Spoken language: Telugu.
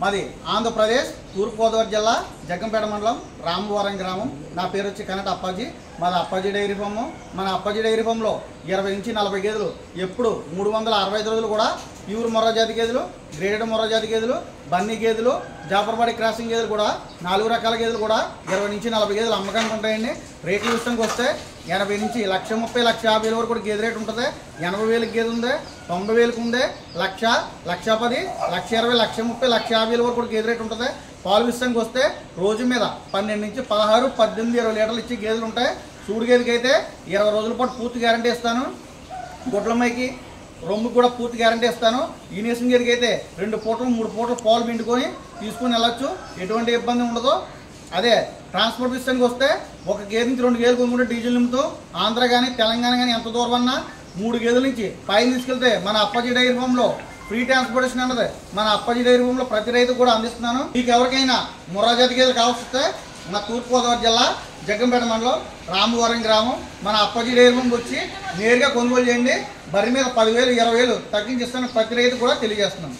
మాది ఆంధ్రప్రదేశ్ తూర్పుగోదావరి జిల్లా జగ్గంపేట మండలం రామవరం గ్రామం. నా పేరు వచ్చి కనట అప్పాజీ. మాది అప్పాజీ డైరీ ఫామ్. మన అప్పాజీ డైరీ ఫామ్లో 20 నుంచి 40 గేదెలు, ఎప్పుడు 365 రోజులు కూడా ప్యూర్ మొర్రా జాతి గేదెలు, గ్రేడెడ్ మొర్రా జాతి గేదెలు, బన్నీ గేదెలు, జాఫర్బాడి క్రాసింగ్ గేదెలు కూడా 4 రకాల గేదెలు కూడా 20 నుంచి 40 గేదెలు అమ్మకానికి ఉంటాయండి. రేట్ల విషయానికి వస్తే 80 నుంచి 1,30,000, 1,50,000 వరకు కూడా గేదె రేటు ఉంటుంది. 80,000 గేదె ఉంది, 90,000 ఉంది, 1,00,000, 1,10,000, 1,20,000, 1,30,000, 1,50,000 వరకు కూడా గేదె రేటు ఉంటుంది. పాలు విషయానికి వస్తే రోజు మీద 12 నుంచి 16, 18, 20 లీటర్లు ఇచ్చే గేదెలు ఉంటాయి. సూడి గేదెకి అయితే 20 రోజుల పాటు పూర్తి గ్యారంటీ ఇస్తాను. గుడ్లమ్మాయికి రొమ్ముకి కూడా పూర్తి గ్యారంటీ ఇస్తాను. ఈనేసిన గేదెకి అయితే 2 పూటలు 3 పూటలు పాలు పిండుకొని తీసుకుని వెళ్ళొచ్చు, ఎటువంటి ఇబ్బంది ఉండదు. అదే ట్రాన్స్పోర్ట్ విషయానికి వస్తే ఒక గేదె నుంచి 2 గేదెలు కొనుక్కుంటే డీజిల్ నింపుతూ ఆంధ్ర కానీ తెలంగాణ కానీ ఎంత దూరం అన్నా 3 గేదెల నుంచి పైన తీసుకెళ్తే మన అప్పాజీ డైరీ ఫామ్లో ఫ్రీ ట్రాన్స్పోర్టేషన్ అన్నది మన అప్పాజీ డైరీ ఫామ్లో ప్రతి రైతు కూడా అందిస్తున్నాను. మీకు ఎవరికైనా మొర్రా జాతి గేదెలు కావస్తే మన తూర్పుగోదావరి జిల్లా జగ్గంపేట మండలం రామవరం గ్రామం మన అప్పాజీ డైరీ ఫామ్కి వచ్చి నేరుగా కొనుగోలు చేయండి. బరి మీద 10,000, 20,000 తగ్గించిస్తాను ప్రతి రైతు కూడా తెలియజేస్తున్నాను.